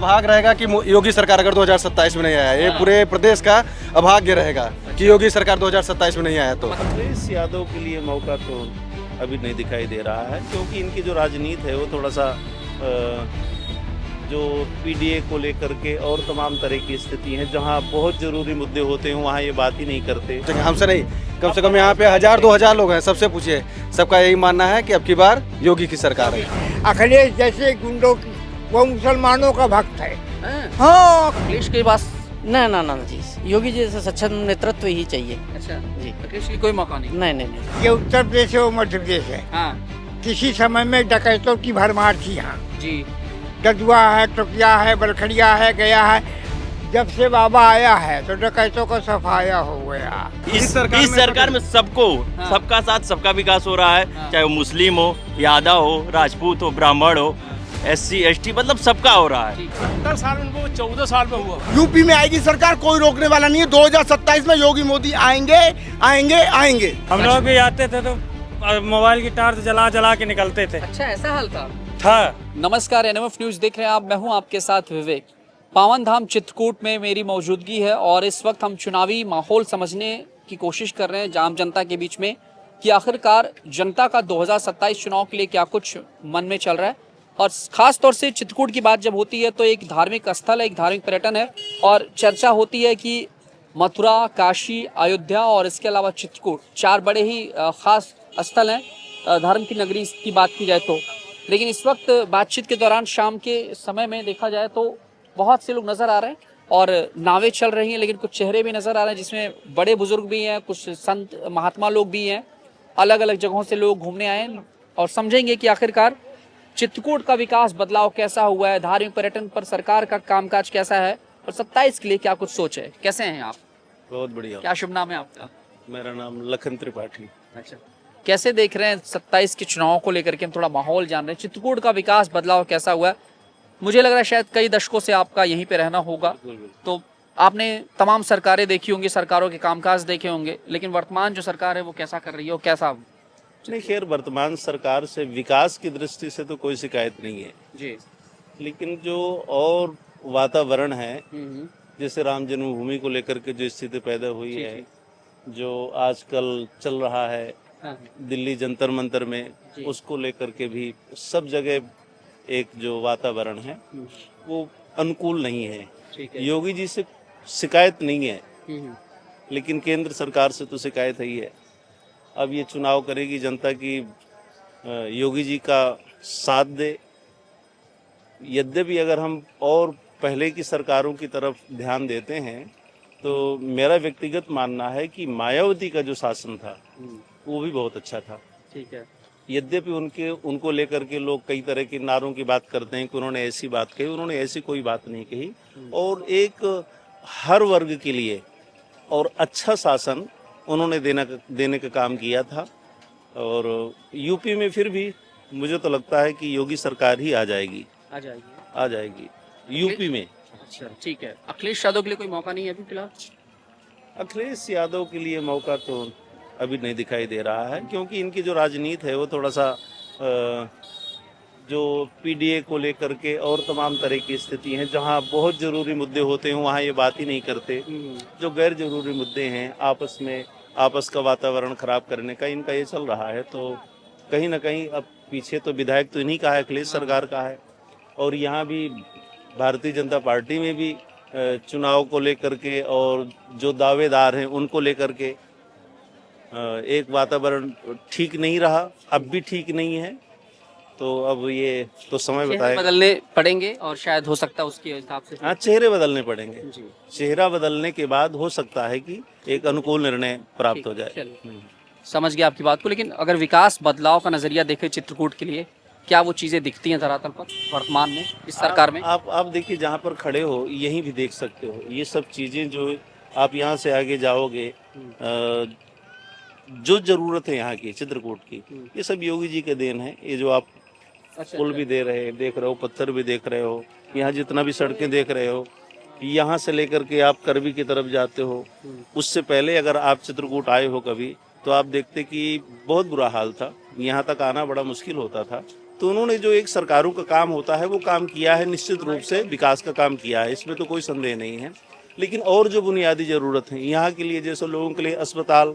अभाग रहेगा कि योगी सरकार अगर 2027 में नहीं आया, ये पूरे प्रदेश का अभाग्य रहेगा कि योगी सरकार 2027 में नहीं आया तो। अखिलेश यादव के लिए मौका तो अभी नहीं दिखाई दे रहा है, क्योंकि इनकी जो राजनीति है वो थोड़ा सा जो पीडीए को लेकर के और तमाम तरह की स्थिति है, जहां बहुत जरूरी मुद्दे होते हैं वहां ये बात ही नहीं करते। हमसे नहीं, कम से कम यहाँ पे 1000-2000 लोग हैं, सबसे पूछिए, सबका यही मानना है कि अब की बार योगी की सरकार है। अखिलेश जैसे गुंडों की, वो मुसलमानों का भक्त है। हाँ, अखिलेश के पास ना जी, योगी जी जैसा सच्चा नेतृत्व ही चाहिए। अच्छा जी, अखिलेश की कोई मौका नहीं। नहीं। ये उत्तर प्रदेश है, वो मध्य प्रदेश है। हाँ किसी समय में डकैतों की भरमार थी यहाँ। जी, ददुआ है, टुकिया है, बलखड़िया है, गया है। जब से बाबा आया है तो डकैतों का सफाया हो गया। इस सरकार में सबको, सबका साथ सबका विकास हो रहा है, चाहे वो मुस्लिम हो, यादव हो, राजपूत हो, ब्राह्मण हो, SC ST, मतलब सबका हो रहा है। 70 साल में, 14 साल में हुआ। यूपी में आएगी सरकार, कोई रोकने वाला नहीं है। 2027 में योगी मोदी आएंगे। हम लोग भी आते थे तो मोबाइल की टार्च जला के निकलते थे। अच्छा ऐसा हाल था। नमस्कार, NMF न्यूज देख रहे हैं आप, मैं हूं आपके साथ विवेक। पावन धाम चित्रकूट में मेरी मौजूदगी है और इस वक्त हम चुनावी माहौल समझने की कोशिश कर रहे हैं आम जनता के बीच में कि आखिरकार जनता का 2027 चुनाव के लिए क्या कुछ मन में चल रहा है। और ख़ास तौर से चित्रकूट की बात जब होती है तो एक धार्मिक स्थल है, एक धार्मिक पर्यटन है और चर्चा होती है कि मथुरा, काशी, अयोध्या और इसके अलावा चित्रकूट 4 बड़े ही ख़ास स्थल हैं धर्म की नगरी की बात की जाए तो। लेकिन इस वक्त बातचीत के दौरान शाम के समय में देखा जाए तो बहुत से लोग नज़र आ रहे हैं और नावें चल रही हैं, लेकिन कुछ चेहरे भी नज़र आ रहे हैं जिसमें बड़े बुजुर्ग भी हैं, कुछ संत महात्मा लोग भी हैं। अलग अलग जगहों से लोग घूमने आए हैं और समझेंगे कि आखिरकार चित्रकूट का विकास बदलाव कैसा हुआ है, धार्मिक पर्यटन पर सरकार का कामकाज कैसा है और 27 के लिए क्या कुछ सोच है। कैसे हैं आप? बहुत बढ़िया। क्या शुभ नाम है आपका? मेरा नाम लखन त्रिपाठी। अच्छा, कैसे देख रहे हैं 27 के चुनाव को लेकर के? हम थोड़ा माहौल जान रहे हैं, चित्रकूट का विकास बदलाव कैसा हुआ है। मुझे लग रहा है शायद कई दशकों से आपका यहीं पे रहना होगा, तो आपने तमाम सरकारें देखी होंगी, सरकारों के कामकाज देखे होंगे, लेकिन वर्तमान जो सरकार है वो कैसा कर रही है, वो कैसा? नहीं, खैर वर्तमान सरकार से विकास की दृष्टि से तो कोई शिकायत नहीं है जी, लेकिन जो और वातावरण है, जैसे राम जन्मभूमि को लेकर के जो स्थिति पैदा हुई है, जो आजकल चल रहा है दिल्ली जंतर मंतर में, उसको लेकर के भी सब जगह एक जो वातावरण है वो अनुकूल नहीं है। योगी जी से शिकायत नहीं है, लेकिन केंद्र सरकार से तो शिकायत ही है। अब ये चुनाव करेगी जनता की योगी जी का साथ दे। यद्यपि अगर हम और पहले की सरकारों की तरफ ध्यान देते हैं तो मेरा व्यक्तिगत मानना है कि मायावती का जो शासन था वो भी बहुत अच्छा था। ठीक है। यद्यपि उनको लेकर के लोग कई तरह के नारों की बात करते हैं कि उन्होंने ऐसी बात कही, उन्होंने ऐसी कोई बात नहीं कही और एक हर वर्ग के लिए और अच्छा शासन उन्होंने देने का काम किया था। और यूपी में फिर भी मुझे तो लगता है कि योगी सरकार ही आ जाएगी यूपी में। अच्छा, ठीक है। अखिलेश यादव के लिए कोई मौका नहीं है अभी फिलहाल? अखिलेश यादव के लिए मौका तो अभी नहीं दिखाई दे रहा है, क्योंकि इनकी जो राजनीति है वो थोड़ा सा जो पीडीए को लेकर के और तमाम तरह की स्थिति है, जहां बहुत ज़रूरी मुद्दे होते हैं वहां ये बात ही नहीं करते। जो गैर जरूरी मुद्दे हैं आपस का वातावरण खराब करने का इनका ये चल रहा है। तो कहीं ना कहीं अब पीछे तो विधायक तो इन्हीं का है, अखिलेश सरकार का है। और यहाँ भी भारतीय जनता पार्टी में भी चुनाव को लेकर के और जो दावेदार हैं उनको लेकर के एक वातावरण ठीक नहीं रहा, अब भी ठीक नहीं है। तो अब ये तो समय बताएगा। बदलने पड़ेंगे और शायद हो सकता है उसके हिसाब से। हाँ, चेहरे बदलने पड़ेंगे जी। चेहरा बदलने के बाद हो सकता है कि एक अनुकूल निर्णय प्राप्त हो जाए। समझ गया आपकी बात को, लेकिन अगर विकास बदलाव का नजरिया देखें चित्रकूट के लिए, क्या वो चीजें दिखती हैं धरातल पर वर्तमान में इस सरकार में? आप देखिए, जहाँ पर खड़े हो यहीं भी देख सकते हो ये सब चीजें। जो आप यहाँ से आगे जाओगे, जो जरूरत है यहाँ की चित्रकूट की, ये सब योगी जी के देन है। ये जो आप पुल भी देख रहे हो, पत्थर भी देख रहे हो, यहाँ जितना भी सड़कें देख रहे हो, यहाँ से लेकर के आप करबी की तरफ जाते हो, उससे पहले अगर आप चित्रकूट आए हो कभी तो आप देखते कि बहुत बुरा हाल था। यहाँ तक आना बड़ा मुश्किल होता था तो उन्होंने जो एक सरकारों का काम होता है वो काम किया है, निश्चित रूप से विकास का काम किया है, इसमें तो कोई संदेह नहीं है। लेकिन और जो बुनियादी ज़रूरत है यहाँ के लिए, जैसे लोगों के लिए अस्पताल,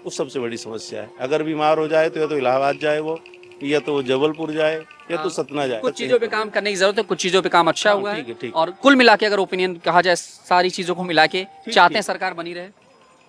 वो सबसे बड़ी समस्या है। अगर बीमार हो जाए तो या तो इलाहाबाद जाए वो, या तो जबलपुर जाए, या तो सतना जाए। कुछ चीजों पे काम करने की जरूरत है, कुछ चीजों पे काम अच्छा हाँ, हुआ ठीक है, है। ठीक। और कुल मिला के अगर ओपिनियन कहा जाए, सारी चीजों को मिला के चाहते हैं सरकार बनी रहे।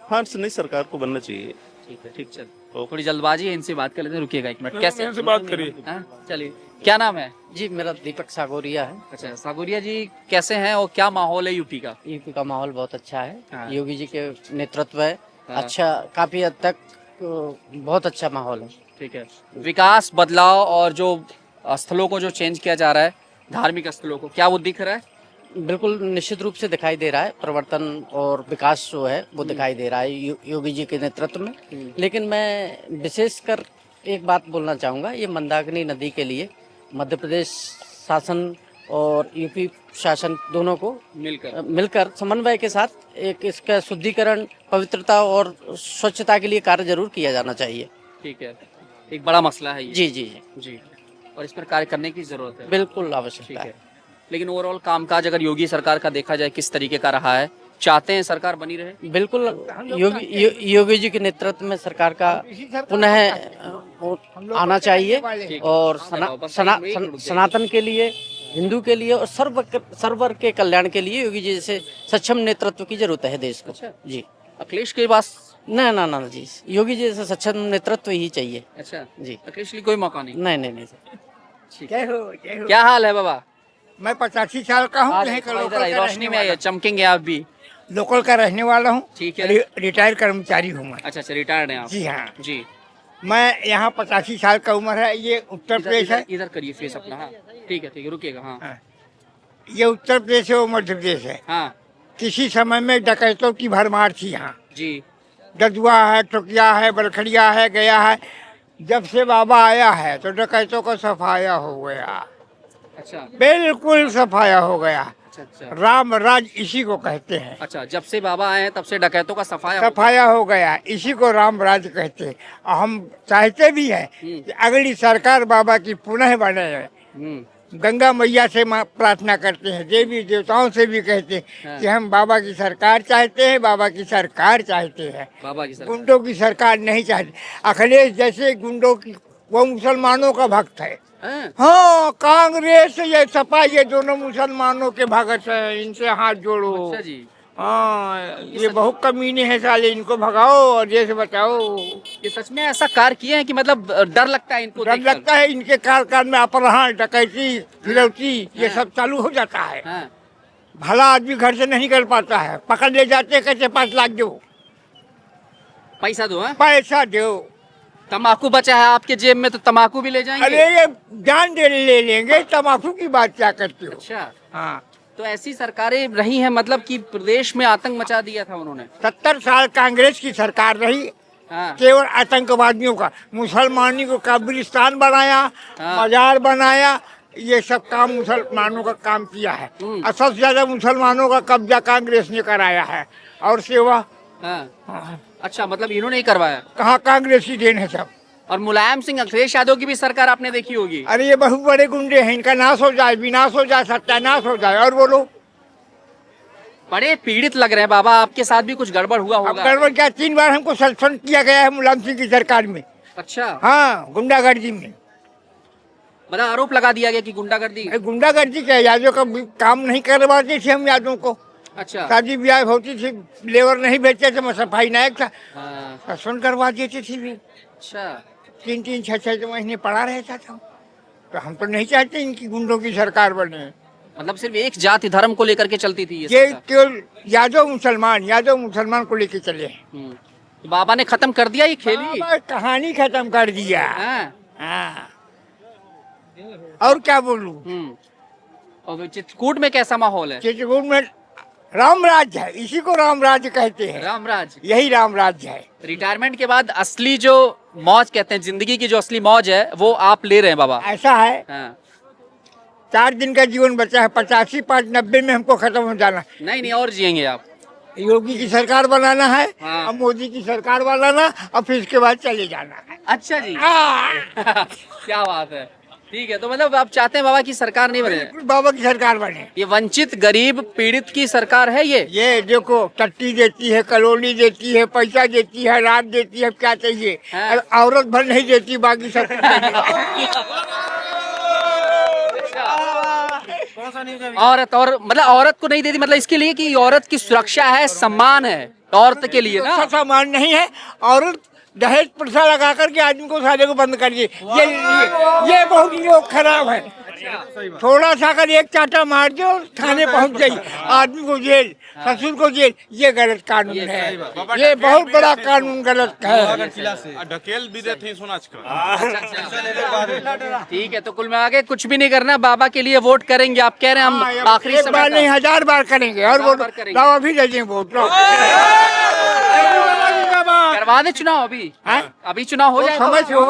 हाँ, नहीं, सरकार को बनना चाहिए। ठीक है, ठीक, चल थोड़ी जल्दबाजी है, इनसे बात कर लेते हैं, रुकिएगा एक मिनट। कैसे इनसे बात करिए। हाँ, चलिए, क्या नाम है? जी मेरा दीपक सागोरिया है। अच्छा, सागोरिया जी कैसे हैं और क्या माहौल है यूपी का? यूपी का माहौल बहुत अच्छा है, हाँ। योगी जी के नेतृत्व है। हाँ। अच्छा, काफी हद तक बहुत अच्छा माहौल है। ठीक है, विकास, बदलाव और जो स्थलों को जो चेंज किया जा रहा है, धार्मिक स्थलों को, क्या वो दिख रहा है? बिल्कुल निश्चित रूप से दिखाई दे रहा है, परिवर्तन और विकास जो है वो दिखाई दे रहा है योगी जी के नेतृत्व में। लेकिन मैं विशेषकर एक बात बोलना चाहूँगा, ये मंदाकिनी नदी के लिए मध्य प्रदेश शासन और यूपी शासन दोनों को मिलकर समन्वय के साथ एक इसका शुद्धिकरण, पवित्रता और स्वच्छता के लिए कार्य जरूर किया जाना चाहिए। ठीक है, एक बड़ा मसला है ये। जी जी जी जी, और इस पर कार्य करने की जरूरत है। बिल्कुल ठीक आवश्यकता है, है। लेकिन ओवरऑल कामकाज अगर योगी सरकार का देखा जाए किस तरीके का रहा है, चाहते हैं सरकार बनी रहे? बिल्कुल योगी जी के नेतृत्व में सरकार का पुनः आना चाहिए और सनातन के लिए, हिंदू के लिए और सर्वर के कल्याण के लिए योगी जी जैसे सक्षम नेतृत्व की जरूरत है देश को। अच्छा। जी, अखिलेश के पास? ना ना ना जी, योगी जी जैसे सक्षम नेतृत्व ही चाहिए। अच्छा जी, अखिलेश के लिए कोई मौका नहीं? नहीं नहीं नहीं सर। जय हो, जय हो। क्या हाल है बाबा? मैं 85 साल का हूँ, यहीं का इधर लोकल आइए, का रोशनी रहने में आइए, वाला चमकेंगे आप भी। हूँ। लोकल का रहने वाला हूँ। ठीक है। रिटायर्ड कर्मचारी हूँ मैं। अच्छा अच्छा, रिटायर्ड हैं आप? जी हाँ। जी, मैं यहाँ 85 साल का उम्र है। ये उत्तर प्रदेश है। इधर करिए फेस अपना। हाँ ठीक है, रुकिएगा। हाँ हाँ। ये उत्तर प्रदेश है, वो मध्य प्रदेश है। हाँ किसी समय में डकैतों की भरमार थी यहाँ। जी, ददुआ है, टुकिया है, बलखड़िया है, गया है। जब से बाबा आया है तो डकैतों का सफाया हो गया, अच्छा बिल्कुल सफाया हो गया। अच्छा अच्छा राम राज इसी को कहते हैं। अच्छा, जब से बाबा आए हैं तब से डकैतों का सफाया सफाया हो गया, इसी को राम राज कहते हैं। और हम चाहते भी हैं कि अगली सरकार बाबा की पुनः बने। गंगा मैया से प्रार्थना करते हैं, देवी देवताओं से भी कहते हैं कि हम बाबा की सरकार चाहते हैं, बाबा की सरकार चाहते हैं, बाबा की सरकार। गुंडों की सरकार नहीं चाहते। अखिलेश जैसे गुंडों की, वो मुसलमानों का भक्त है। हाँ, कांग्रेस ये सपा ये दोनों मुसलमानों के भगत हैं, इनसे हाथ जोड़ो। अच्छा जी, हाँ, ये बहुत कमीने हैं साले, इनको भगाओ और देश बचाओ। ये सच में ऐसा कार्य किए हैं कि मतलब डर लगता है इनको डर देखकर? लगता है इनके कार्यकाल में अपहरण, डकैती, फिरौती ये सब चालू हो जाता है। हाँ, भला आदमी घर से नहीं निकल पाता है, पकड़ ले जाते, कहते 5 लाख दो, पैसा दो। हाँ, पैसा दो। तम्बाकू बचा है आपके जेब में तो तम्बाकू भी ले जाएंगे? अरे ये जान दे ले लेंगे, तम्बाकू की बात क्या करते हो। अच्छा, हाँ, तो ऐसी सरकारें रही हैं मतलब कि प्रदेश में आतंक मचा दिया था उन्होंने? 70 साल कांग्रेस की सरकार रही, हाँ केवल आतंकवादियों का, मुसलमानी को कब्रिस्तान बनाया, बाजार बनाया, ये सब काम मुसलमानों का काम किया है। और सबसे ज्यादा मुसलमानों का कब्जा कांग्रेस ने कराया है। और सेवा हाँ। अच्छा, मतलब इन्होंने ही करवाया? कहाँ, कांग्रेस की देन है सब। और मुलायम सिंह, अखिलेश यादव की भी सरकार आपने देखी होगी। अरे ये बहुत बड़े गुंडे हैं, इनका नाश हो जाए, विनाश हो जाए, सत्यानाश हो जाए। और बोलो, बड़े पीड़ित लग रहे हैं बाबा, आपके साथ भी कुछ गड़बड़ हुआ अब होगा? गड़बड़ क्या, 3 बार हमको सस्पेंड किया गया है मुलायम सिंह की सरकार में। अच्छा, हाँ, गुंडागर्दी में। मतलब आरोप लगा दिया गया कि गुंडागर्दी? गुंडागर्दी क्या, यादव का काम नहीं करवाते थे हम यादव को। अच्छा, शादी ब्याह होती थी, लेबर नहीं भेजते थे, मैं सफाई नायक था, हाँ, सस्पेंड करवा देते थे भी। अच्छा, 3-3, 6-6 महीने पड़ा रहता था। तो हम तो नहीं चाहते इनकी गुंडों की सरकार बने। मतलब सिर्फ एक जाति धर्म को लेकर के चलती थी ये सरकार? केवल यादव मुसलमान को लेके चले हैं। तो बाबा ने खत्म कर दिया ये खेली? बाबा कहानी खत्म कर दिया। हाँ। हाँ, और क्या बोलूं। और चित्रकूट में कैसा माहौल है? चित्रकूट में राम राज्य है, इसी को राम राज्य कहते हैं। रामराज, यही राम राज्य है। रिटायरमेंट के बाद असली जो मौज कहते हैं, जिंदगी की जो असली मौज है वो आप ले रहे हैं बाबा? ऐसा है, हाँ। 4 दिन का जीवन बचा है, 85, 5, 90 में हमको खत्म हो जाना। नहीं और जिएंगे आप? योगी की सरकार बनाना है, हाँ। अब मोदी की सरकार बनाना, और फिर इसके बाद चले जाना है। अच्छा जी, हाँ। क्या बात है, ठीक है, तो मतलब आप चाहते हैं बाबा की सरकार नहीं बने? बिल्कुल बाबा की सरकार बने। ये वंचित गरीब पीड़ित की सरकार है ये देखो टट्टी देती है, कलोनी देती है, पैसा देती है, रात देती है, क्या चाहिए? हाँ। औरत भर नहीं देती, बाकी सब कुछ देती है। औरत और मतलब औरत को नहीं देती, मतलब इसके लिए कि औरत की सुरक्षा है, सम्मान है औरत के लिए ना। सामान नहीं है। औरत दहेज प्रथा लगा करके आदमी को शादी को बंद करिए। ये बहुत लोग खराब है। थोड़ा सा अगर एक चाटा मार दो थाने पहुंच गई, आदमी को जेल, ससुर को जेल। ये गलत कानून है, ये बहुत बड़ा कानून गलत है। ढकेल भी देते सुनाच का। ठीक है, तो कुल मिला के कुछ भी नहीं करना, बाबा के लिए वोट करेंगे आप कह रहे हैं? हम आखिरी एक बार नहीं 1000 बार करेंगे और वोट बाबा भी दे देंगे वोट। करवा दे चुनाव अभी? अभी चुनाव हो जाए समय से हो,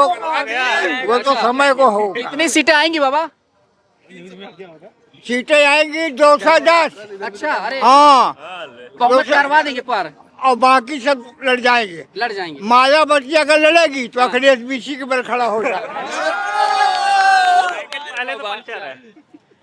वो तो समय को हो। कितनी सीटें आएंगी बाबा? सीटें आएंगी 210। अच्छा, अरे हाँ, कांग्रेस करवा देंगे पर और बाकी सब लड़ जाएंगे। लड़ जाएंगे। मायावती अगर लड़ेगी तो अखिलेश बीसी के बल खड़ा हो जाएगा।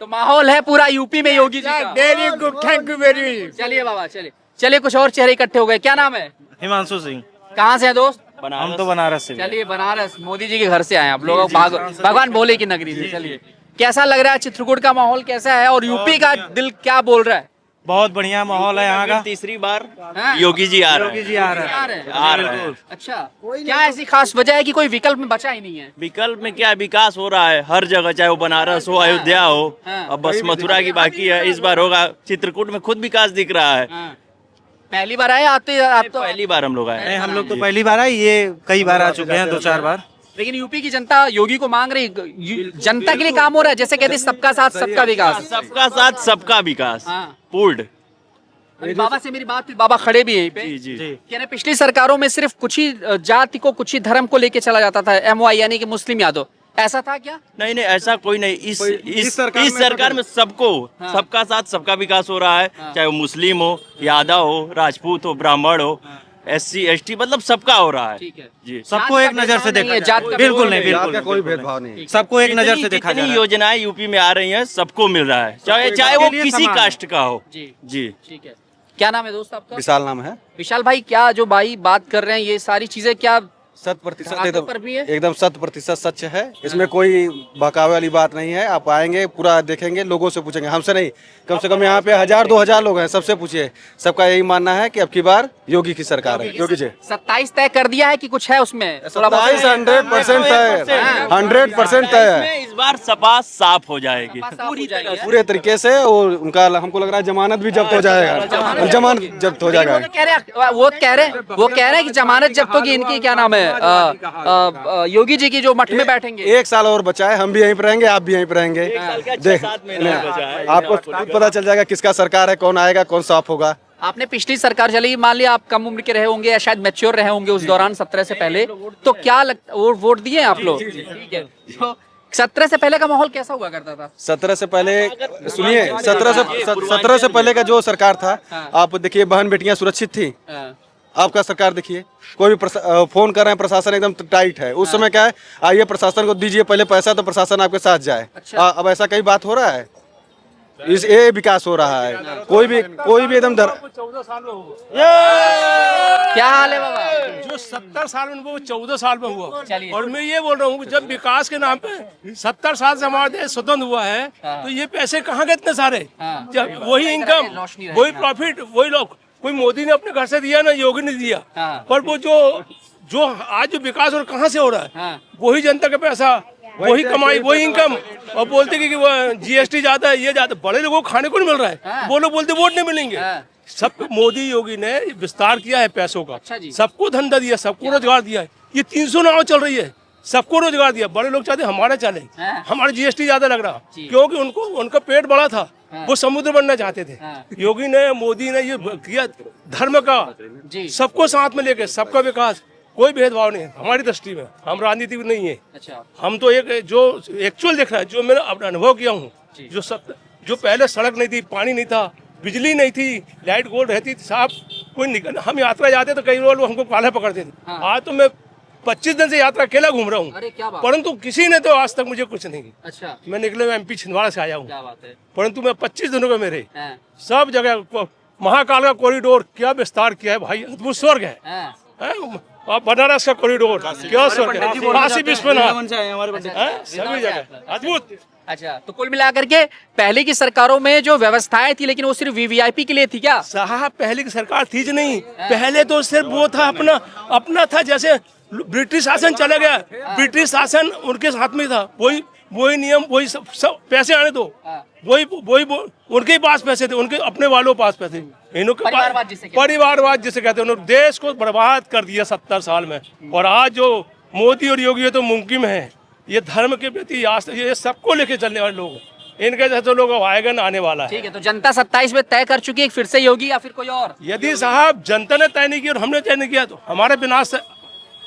तो माहौल है पूरा यूपी में योगी जी का। Very good, thank you very much. चलिए बाबा, चलिए कुछ और चेहरे इकट्ठे हो गए। क्या नाम है? हिमांशु सिंह। कहाँ से हैं दोस्त? हम तो बनारस से। चलिए बनारस, मोदी जी के घर से आए आप लोग, भगवान भोले की नगरी से। चलिए, कैसा लग रहा है? चित्रकूट का माहौल कैसा है और यूपी का दिल क्या बोल रहा है? बहुत बढ़िया माहौल है यहाँ का। तीसरी बार हाँ? योगी जी आ रहे हैं। योगी जी आ रहे हैं। आ रहे हैं। अच्छा, क्या ऐसी खास वजह है कि कोई विकल्प में बचा ही नहीं है? विकल्प में क्या विकास हो रहा है हर जगह, चाहे वो बनारस हो, अयोध्या हो, हाँ। अब बस मथुरा की बाकी है। इस बार होगा। चित्रकूट में खुद विकास दिख रहा है। हाँ। पहली बार आए आते आप तो? पहली बार हम लोग आए। नहीं, हम लोग तो पहली बार आए, ये कई बार आ चुके हैं, 2-4 बार। लेकिन यूपी की जनता योगी को मांग रही, जनता के लिए काम हो रहा है, जैसे कहते हैं सबका साथ सबका विकास। सबका साथ सबका विकास हाँ। पूर्ण। अभी बाबा से मेरी बात हुई, बाबा खड़े भी हैं यहीं पे। जी जी। कह रहे पिछली सरकारों में सिर्फ कुछ ही जाति को, कुछ ही धर्म को लेके चला जाता था, MY यानी कि मुस्लिम यादव। ऐसा था क्या? नहीं नहीं, ऐसा कोई नहीं। इस सरकार में सबको, सबका साथ सबका विकास हो रहा है, चाहे वो मुस्लिम हो, यादव हो, राजपूत हो, ब्राह्मण हो, SC ST, मतलब सबका हो रहा है। ठीक है जी। सबको एक नजर से देखा जात का बिल्कुल नहीं, जात बिल्कुल का कोई भेदभाव नहीं। सबको एक नजर से देखा जा जितनी रहा है। योजनाएं यूपी में आ रही हैं सबको मिल रहा है, चाहे वो लिए किसी समान कास्ट का हो। जी जी। ठीक है। क्या नाम है दोस्त आपका? विशाल नाम है। विशाल भाई, क्या जो भाई बात कर रहे हैं ये सारी चीजें क्या 100% धरातल पर भी है? एकदम 100% सच है। इसमें कोई बहकावे वाली बात नहीं है। आप आएंगे, पूरा देखेंगे, लोगों से पूछेंगे, हमसे नहीं। कम से कम यहाँ पे 1000-2000 लोग हैं, सबसे पूछिए। सबका यही मानना है कि अब की बार योगी की सरकार है। योगी जी 27 तय कर दिया है कि कुछ है उसमें? 100% तय, 100% तय है। इस बार सपा साफ हो जाएगी पूरी तरह से। पूरे तरीके से। और उनका हमको लग रहा है जमानत भी जब्त हो जाएगा। जमानत जब्त हो जाएगा। वो कह रहे हैं कि जमानत जब्त होगी इनकी। क्या नाम है? योगी जी की जो मठ में बैठेंगे। 1 साल और बचा है। हम भी यहीं पर रहेंगे, आप भी यहीं पर रहेंगे। देख, आपको खुद पता चल जाएगा किसका सरकार है, कौन आएगा, कौन साफ होगा। आपने पिछली सरकार चली, मान लिया आप कम उम्र के रहे होंगे या शायद मैच्योर रहे होंगे उस दौरान, 17 से पहले, तो क्या लगता, वोट दिए आप लोग? ठीक है। 17 से पहले का माहौल कैसा हुआ करता था? 17 से पहले सुनिए, 17 से पहले का जो सरकार था, आप देखिए बहन बेटियां सुरक्षित थी। आपका सरकार देखिए, कोई भी फोन कर रहे हैं, प्रशासन एकदम टाइट है। उस समय क्या है, आइए प्रशासन को दीजिए पहले पैसा तो प्रशासन आपके साथ जाए। अब ऐसा कई बात हो रहा है। ये विकास हो रहा है। कोई भी एकदम 14 साल में हुआ। क्या हाल है बाबा? जो 70 साल में वो 14 साल में हुआ। चलिए। और मैं ये बोल रहा हूँ कि जब विकास के नाम पे 70 साल से हमारा देश स्वतंत्र हुआ है, तो ये पैसे कहाँ गए इतने सारे? जब वही इनकम, वही प्रॉफिट, वही लोग, कोई मोदी ने अपने घर से दिया ना योगी ने दिया। पर वो जो आज जो विकास और कहाँ से हो रहा है, वही जनता का पैसा, वही कमाई, वही इनकम। और बोलते कि वो GST ज्यादा है, ये ज्यादा, बड़े लोगों को खाने को नहीं मिल रहा है। वो लोग बोलते वोट नहीं मिलेंगे। सब मोदी योगी ने विस्तार किया है पैसों का। सबको धंधा दिया, सबको रोजगार दिया है। ये 300 नाव चल रही है, सबको रोजगार दिया। बड़े लोग चाहते हमारा चले, हमारा GST ज्यादा लग रहा, क्योंकि उनका पेट बड़ा था, वो समुद्र बनना चाहते थे। योगी ने, मोदी ने ये किया धर्म का, सबको साथ में लेके, सबका विकास, कोई भेदभाव नहीं है हमारी दृष्टि में। हम राजनीति में नहीं है। अच्छा। हम तो एक जो एक्चुअल देख रहा है, जो मैंने अपना अनुभव किया हूँ, जो पहले सड़क नहीं थी, पानी नहीं था, बिजली नहीं थी, लाइट गोल रहती थी, साफ कोई निकल, हम यात्रा जाते तो कई लोग हमको काला पकड़ते थे। आज तो मैं 25 दिन से यात्रा अकेला घूम रहा हूँ, अरे क्या बात, परंतु किसी ने तो आज तक मुझे कुछ नहीं। अच्छा मैं निकले में MP छिंदवाड़ा से आया हूँ, क्या बात है, परंतु मैं 25 दिनों का मेरे हाँ, सब जगह महाकाल का कॉरिडोर क्या विस्तार किया है भाई, अद्भुत स्वर्ग है। हाँ, और बनारस का कॉरिडोर क्या स्वर्ग है, काशी विश्वनाथ, सभी जगह अद्भुत। अच्छा, तो कुल मिलाकर के पहले की सरकारों में जो व्यवस्थाएं थी, लेकिन वो सिर्फ वीवीआईपी के लिए थी क्या? साहब पहले की सरकार थी जी नहीं, पहले तो सिर्फ वो था अपना था, जैसे ब्रिटिश शासन चला गया, ब्रिटिश शासन उनके हाथ में था, वही नियम, वही सब पैसे आने दो, वही उनके पास पैसे थे, उनके अपने वालों पास पैसे, इन्हों के परिवारवाद जिसे कहते हैं, उन्होंने देश को बर्बाद कर दिया 70 साल में। और आज जो मोदी और योगी है तो मुमकिन है, ये धर्म के प्रति ये सबको लेके चलने वाले लोग, इनके जैसे लोग आएगा ना आने वाला है। ठीक है, तो जनता 27 में तय कर चुकी है फिर से योगी या फिर कोई और? यदि साहब जनता ने तय नहीं किया और हमने तय नहीं किया तो हमारा विनाश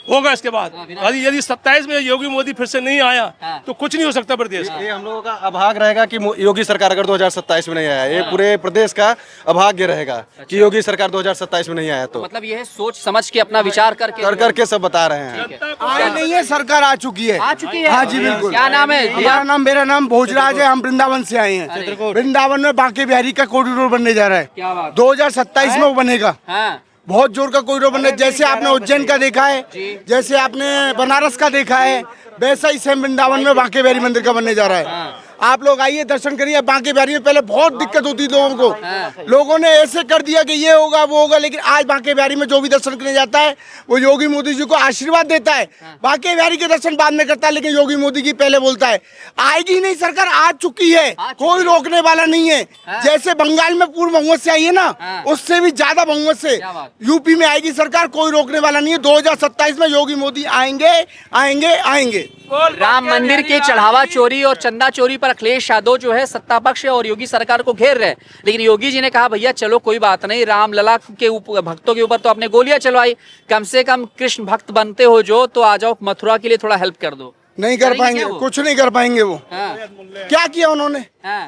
होगा इसके बाद। यदि 27 में योगी मोदी फिर से नहीं आया तो कुछ नहीं हो सकता प्रदेश का। ये हम लोगों का अभाग्य रहेगा कि योगी सरकार अगर 2027 में नहीं आया, ये पूरे प्रदेश का अभाग्य रहेगा कि योगी सरकार 2027 में नहीं आया। तो मतलब ये है सोच समझ के अपना विचार करके सब बता रहे हैं। आई नहीं है, सरकार आ चुकी है। आ चुकी है? हाँ जी बिल्कुल। क्या नाम है? मेरा नाम भोजराज है, हम वृंदावन से आए हैं। वृंदावन में बांके बिहारी का कॉरिडोर बनने जा रहा है, क्या बात? 2027 में वो बनेगा। हाँ, बहुत जोर का कॉरिडोर बनने, जैसे आपने उज्जैन का देखा है, जैसे आपने बनारस का देखा है, वैसा ही सेम वृंदावन में बांके बिहारी मंदिर का बनने जा रहा है। आप लोग आइए, दर्शन करिए। बांके बिहारी में पहले बहुत दिक्कत होती लोगों को, लोगों ने ऐसे कर दिया कि ये होगा वो होगा, लेकिन आज बांके बिहारी में जो भी दर्शन करने जाता है वो योगी मोदी जी को आशीर्वाद देता है। बांके बिहारी के दर्शन बाद में करता है, लेकिन योगी मोदी की पहले बोलता है। आएगी नहीं, सरकार आ चुकी है, कोई रोकने वाला नहीं है। जैसे बंगाल में पूर्ण बहुमत से आई है ना, उससे भी ज्यादा बहुमत से यूपी में आएगी सरकार, कोई रोकने वाला नहीं है। 2027 में योगी मोदी आएंगे आएंगे आएंगे। राम मंदिर के चढ़ावा चोरी और चंदा चोरी पर अखिलेश यादव जो है सत्ता पक्ष और योगी सरकार को घेर रहे हैं, लेकिन योगी जी ने कहा भैया चलो कोई बात नहीं, रामलला के ऊपर भक्तों के ऊपर तो आपने गोलियां चलवाई, कम से कम कृष्ण भक्त बनते हो जो, तो आ जाओ मथुरा के लिए थोड़ा हेल्प कर दो। नहीं कर पाएंगे, कुछ नहीं कर पाएंगे वो। क्या किया उन्होंने?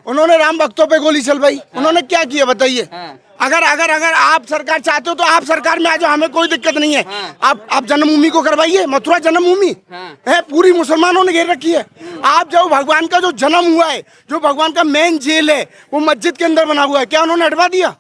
उन्होंने राम भक्तों पे गोली चलवाई, उन्होंने क्या किया बताइए? अगर अगर अगर आप सरकार चाहते हो तो आप सरकार में आ जाओ, हमें कोई दिक्कत नहीं है। आप जन्मभूमि को करवाइए, मथुरा जन्मभूमि है, पूरी मुसलमानों ने घेर रखी है। आप जो भगवान का जो जन्म हुआ है, जो भगवान का मेन जेल है, वो मस्जिद के अंदर बना हुआ है, क्या उन्होंने हटवा दिया?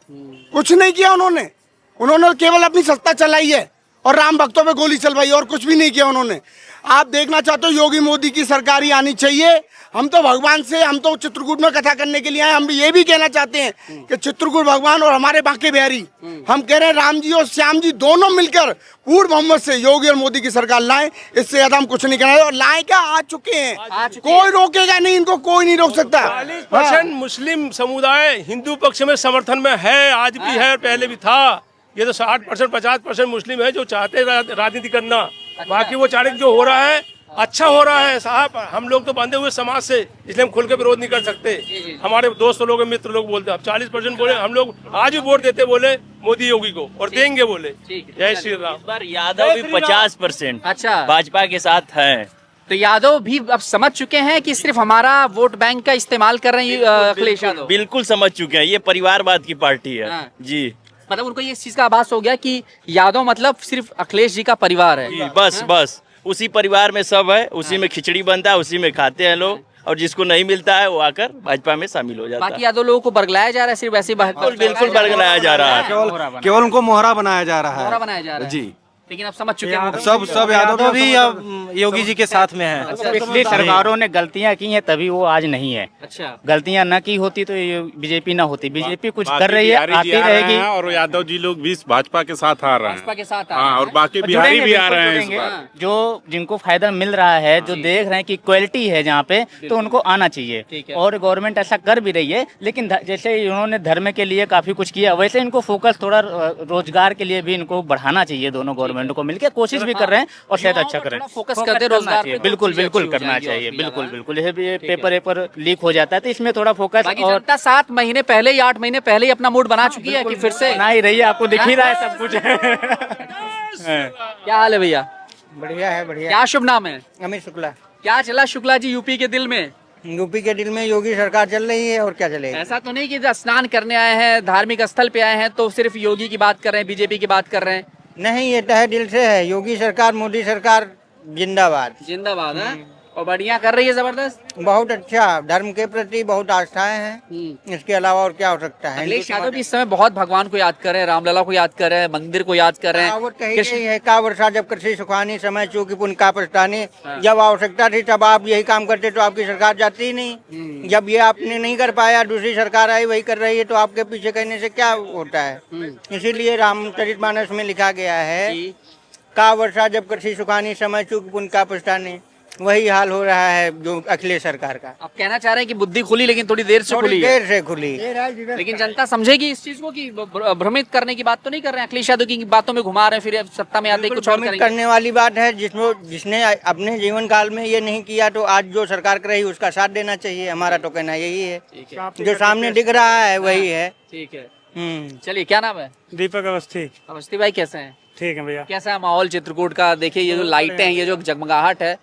कुछ नहीं किया उन्होंने केवल अपनी सत्ता चलाई है और राम भक्तों पे गोली चलवाई, और कुछ भी नहीं किया उन्होंने। आप देखना चाहते हो योगी मोदी की सरकार ही आनी चाहिए। हम तो भगवान से, हम तो चित्रकूट में कथा करने के लिए आए, हम भी ये भी कहना चाहते हैं कि चित्रकूट भगवान और हमारे बांके बिहारी, हम कह रहे हैं राम जी और श्याम जी दोनों मिलकर पूर्ण बहुमत से योगी और मोदी की सरकार लाएं। इससे ज्यादा हम कुछ नहीं कहना, और लाएं क्या, आ चुके हैं, कोई रोकेगा नहीं इनको, कोई नहीं रोक सकता। 40% मुस्लिम समुदाय हिंदू पक्ष में समर्थन में है, आज भी है, पहले भी था। ये तो 60% 50% मुस्लिम है जो चाहते राजनीति करना, बाकी वो चाहे जो हो रहा है अच्छा हो रहा है। साहब हम लोग तो बंधे हुए समाज से, इसलिए हम खुल के विरोध नहीं कर सकते। हमारे दोस्त लोग, मित्र लोग बोलते हैं, अब 40% बोले, हम लोग आज भी वोट देते बोले मोदी योगी को, और देंगे बोले। जय श्री राम। इस बार यादव भी 50% अच्छा भाजपा के साथ है। तो यादव भी अब समझ चुके हैं कि सिर्फ हमारा वोट बैंक का इस्तेमाल कर रहे हैं अखिलेश यादव? बिल्कुल समझ चुके हैं, ये परिवारवाद की पार्टी है जी। मतलब उनको ये चीज का आभास हो गया कि यादव मतलब सिर्फ अखिलेश जी का परिवार है। बस उसी परिवार में सब है, उसी में खिचड़ी बनता है, उसी में खाते हैं लोग, और जिसको नहीं मिलता है वो आकर भाजपा में शामिल हो जाता है। बाकी यादव लोगों को बरगलाया जा रहा है, सिर्फ ऐसे बिल्कुल बरगलाया जा रहा है, केवल उनको मोहरा बनाया जा रहा है। मोहरा बनाया जा रहा है जी। लेकिन अब समझ चुके हैं सब यादव भी अब योगी जी के साथ में है। पिछली सरकारों ने गलतियां की हैं, तभी वो आज नहीं है। अच्छा, गलतियां न की होती तो ये बीजेपी ना होती। बीजेपी कुछ कर रही है, आती रहेगी, और यादव जी लोग भी भाजपा के साथ आ रहे हैं। भाजपा के साथ और बाकी बिहारी भी आ रहे हैं इस बार। जो जिनको फायदा मिल रहा है, जो देख रहे हैं कि क्वालिटी है जहाँ पे, तो उनको आना चाहिए। और गवर्नमेंट ऐसा कर भी रही है, लेकिन जैसे इन्होंने धर्म के लिए काफी कुछ किया, वैसे इनको फोकस थोड़ा रोजगार के लिए भी इनको बढ़ाना चाहिए। दोनों गवर्नमेंट को मिलकर कोशिश भी कर रहे हैं और शायद अच्छा कर रहे हैं। फोकस करते रोजगार पे, बिल्कुल करना चाहिए। बिल्कुल ये पेपर लीक हो जाता है, तो इसमें थोड़ा फोकस। और जनता 7 महीने पहले या 8 महीने पहले ही अपना मूड बना चुकी है कि फिर से बना ही रही है, आपको दिख ही रहा है सब कुछ। क्या हाल है भैया? बढ़िया है, बढ़िया। क्या शुभ नाम है? अमित शुक्ला। क्या चला शुक्ला जी यूपी के दिल में? यूपी के दिल में योगी सरकार चल रही है, और क्या चलेगी? ऐसा तो नहीं कि स्नान करने आए हैं, धार्मिक स्थल पे आए हैं तो सिर्फ योगी की बात कर रहे हैं, बीजेपी की बात कर रहे हैं? नहीं, ये तहे दिल से है। योगी सरकार, मोदी सरकार जिंदाबाद। जिंदाबाद है और बढ़िया कर रही है, जबरदस्त। बहुत अच्छा, धर्म के प्रति बहुत आस्थाएं हैं, इसके अलावा और क्या हो सकता है। अखिलेश यादव भी इस समय बहुत भगवान को याद कर रहे हैं, रामलला को याद कर रहे हैं, मंदिर को याद कर रहे हैं। कहावत कही गई है, का वर्षा जब कृषि सुखानी, समय चूकी पुण्य का पछतानी। जब आवश्यकता थी तब आप यही काम करते तो आपकी सरकार जाती ही नहीं। जब ये आपने नहीं कर पाया, दूसरी सरकार आई वही कर रही है, तो आपके पीछे कहने से क्या होता है। इसीलिए रामचरितमानस में लिखा गया है, का वर्षा जब कृषि सुखानी, समय चूकी पुण्य का पछतानी। वही हाल हो रहा है जो अखिलेश सरकार का। आप कहना चाह रहे हैं कि बुद्धि खुली लेकिन थोड़ी देर से खुली है। देर से खुली। लेकिन जनता समझेगी इस चीज को कि भ्रमित करने की बात तो नहीं कर रहे हैं, अखिलेश यादव की बातों में घुमा रहे हैं, फिर सत्ता में आते कुछ और करेंगे। करने वाली बात है, जिसने अपने जीवन काल में ये नहीं किया तो आज जो सरकार कर रही है उसका साथ देना चाहिए। हमारा तो कहना यही है, जो सामने दिख रहा है वही है। ठीक है, चलिए, क्या नाम है? दीपक अवस्थी। अवस्थी भाई कैसे हैं? ठीक है भैया। कैसा है माहौल चित्रकूट का? देखिए ये जो लाइटें हैं, ये जो जगमगाहट है,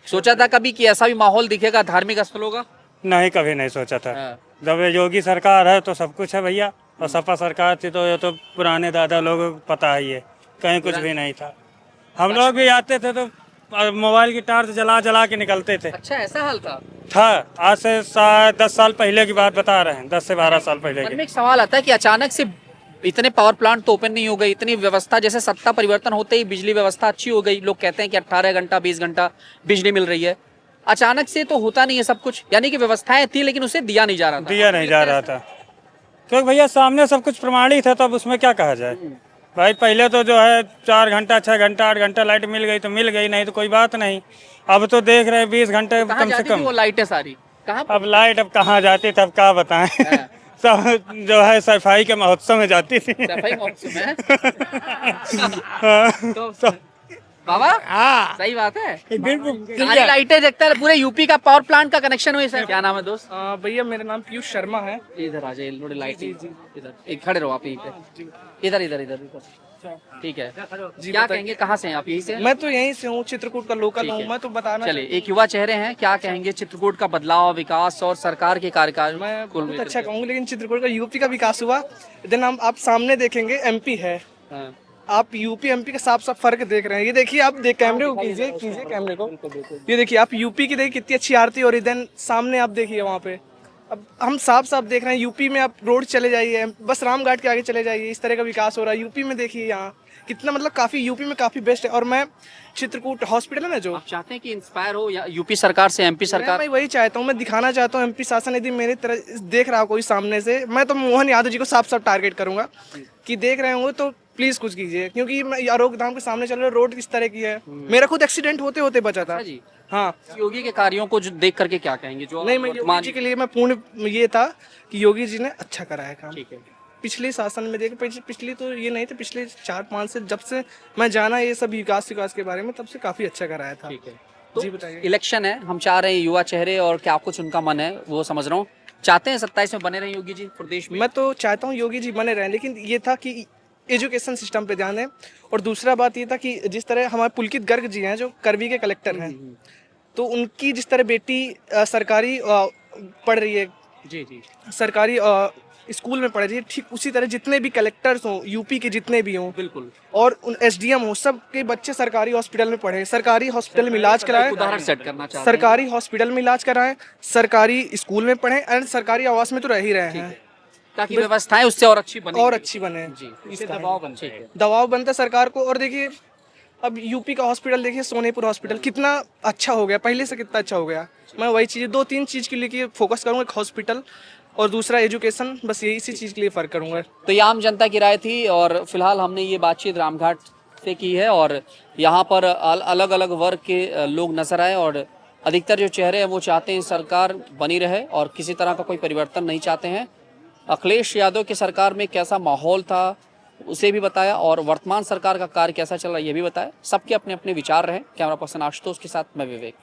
सोचा था कभी कि ऐसा भी माहौल दिखेगा धार्मिक स्थलों का? नहीं, कभी नहीं सोचा था। जब ये योगी सरकार है तो सब कुछ है भैया, और सपा सरकार थी तो ये तो पुराने दादा लोग पता ही है, कहीं कुछ भी नहीं था। हम लोग भी आते थे तो मोबाइल की टार्च जला जला के निकलते थे। अच्छा, ऐसा हाल था? आज से 10 साल पहले की बात बता रहे हैं, 10 से 12 साल पहले मन की। में एक सवाल आता है कि अचानक से इतने पावर प्लांट तो ओपन नहीं हो गए, इतनी व्यवस्था, जैसे सत्ता परिवर्तन होते ही बिजली व्यवस्था अच्छी हो गई, लोग कहते हैं कि 18 घंटा 20 घंटा बिजली मिल रही है। अचानक से तो होता नहीं है सब कुछ, यानी कि व्यवस्थाएं थी लेकिन उसे दिया नहीं जा रहा था। क्योंकि भैया सामने सब कुछ प्रमाणित है, तब उसमें क्या कहा जाए। भाई पहले तो जो है 4 घंटा 6 घंटा 8 घंटा लाइट मिल गई तो मिल गई, नहीं तो कोई बात नहीं। अब तो देख रहे हैं 20 घंटे कम से कम। वो लाइटें सारी कहाँ? अब लाइट अब कहाँ जाती थी, अब क्या बताएं। सब जो है सफाई के महोत्सव में जाती थी। सफाई महोत्सव में? तो बाबा, हाँ, सही बात है। बिल्कुल सारी लाइटें देखता है, पूरे यूपी का पावर प्लांट का कनेक्शन हुई सर। क्या नाम है दोस्त? भैया मेरा नाम पीयूष शर्मा है। इधर आ जाइए, थोड़ी लाइट इधर एक खड़े रहो आप यहीं पे, इधर इधर इधर। ठीक है, क्या कहेंगे, कहाँ से हैं आप? यहीं से? मैं तो यहीं से हूँ, चित्रकूट का लोकल हूँ मैं, तो बताना। चलिए, एक युवा चेहरे हैं, क्या कहेंगे चित्रकूट का बदलाव, विकास और सरकार के कार्यकाल? मैं बहुत अच्छा कहूँगा, लेकिन चित्रकूट का यूपी का विकास हुआ। देन आप सामने देखेंगे एमपी है, आप यूपी एमपी का साफ साफ फर्क देख रहे हैं। ये देखिए, आप कैमरे को कीजिए कैमरे को, ये देखिए आप यूपी की देखिए कितनी अच्छी आरती हो रही। देन सामने आप देखिए वहाँ पे, अब हम साफ साफ देख रहे हैं। यूपी में आप रोड चले जाइए, बस रामघाट के आगे चले जाइए, इस तरह का विकास हो रहा है। यूपी में देखिए यहाँ कितना, मतलब काफी यूपी में काफी बेस्ट है। और मैं चित्रकूट हॉस्पिटल है ना, जो आप चाहते हैं कि इंस्पायर हो या यूपी सरकार से एमपी सरकार? मैं वही चाहता हूँ, मैं दिखाना चाहता हूँ एमपी शासन यदि मेरी तरह देख रहा हो कोई सामने से, मैं तो मोहन यादव जी को साफ साफ टारगेट करूंगा कि देख रहे होंगे तो प्लीज कुछ कीजिए, क्योंकि मैं आरोग्य धाम के सामने चल रहा हूँ, रोड किस तरह की है। मेरा खुद एक्सीडेंट होते होते बचा था जी। हाँ, योगी के कार्यों को जो देख करके क्या कहेंगे? जो नहीं, मैं योगी जी के लिए मैं पूर्ण ये था कि योगी जी ने अच्छा करा है काम। ठीक है, पिछले शासन में देख, पिछली तो ये नहीं थे, पिछले 4-5 से जब से मैं जाना ये सब विकास के बारे में, तब से काफी अच्छा कराया था। ठीक है, तो जी बताइए। इलेक्शन है, हम चाह रहे हैं युवा चेहरे, और क्या कुछ उनका मन है वो समझ रहा हूँ, चाहते हैं 27 में बने रहे योगी जी प्रदेश में? मैं तो चाहता हूँ योगी जी बने रहें, लेकिन ये था कि एजुकेशन सिस्टम पे ध्यान दें। और दूसरा बात ये था कि जिस तरह हमारे पुलकित गर्ग जी हैं जो करवी के कलेक्टर हैं, तो उनकी जिस तरह बेटी सरकारी पढ़ रही है, जी सरकारी स्कूल में पढ़ रही है, ठीक उसी तरह जितने भी कलेक्टर्स हों यूपी के, जितने भी हों, बिल्कुल, और एसडीएम हो, सब के बच्चे सरकारी हॉस्पिटल में पढ़े, सरकारी हॉस्पिटल में इलाज कराएं, उदाहरण सेट करना चाहते हैं, सरकारी हॉस्पिटल में इलाज कराएं, सरकारी स्कूल में पढ़ें, एंड सरकारी आवास में तो रह ही रहे हैं, ताकि व्यवस्थाएं उससे और अच्छी बने जी। इससे दबाव बनता है, दबाव बनता है सरकार को। और देखिए अब यूपी का हॉस्पिटल देखिए, सोनेपुर हॉस्पिटल कितना अच्छा हो गया, पहले से कितना अच्छा हो गया। मैं वही चीज़ 2-3 चीज़ के लिए फोकस करूँगा, एक हॉस्पिटल और दूसरा एजुकेशन, बस यही इसी चीज़ के लिए फ़र्क करूँगा। तो ये आम जनता की राय थी, और फिलहाल हमने ये बातचीत रामघाट से की है, और यहाँ पर अलग अलग वर्ग के लोग नजर आए, और अधिकतर जो चेहरे हैं वो चाहते हैं सरकार बनी रहे और किसी तरह का कोई परिवर्तन नहीं चाहते हैं। अखिलेश यादव की सरकार में कैसा माहौल था उसे भी बताया, और वर्तमान सरकार का कार्य कैसा चल रहा है ये भी बताया। सबके अपने अपने विचार रहे। कैमरा पर्सन आशुतोष के साथ मैं विवेक।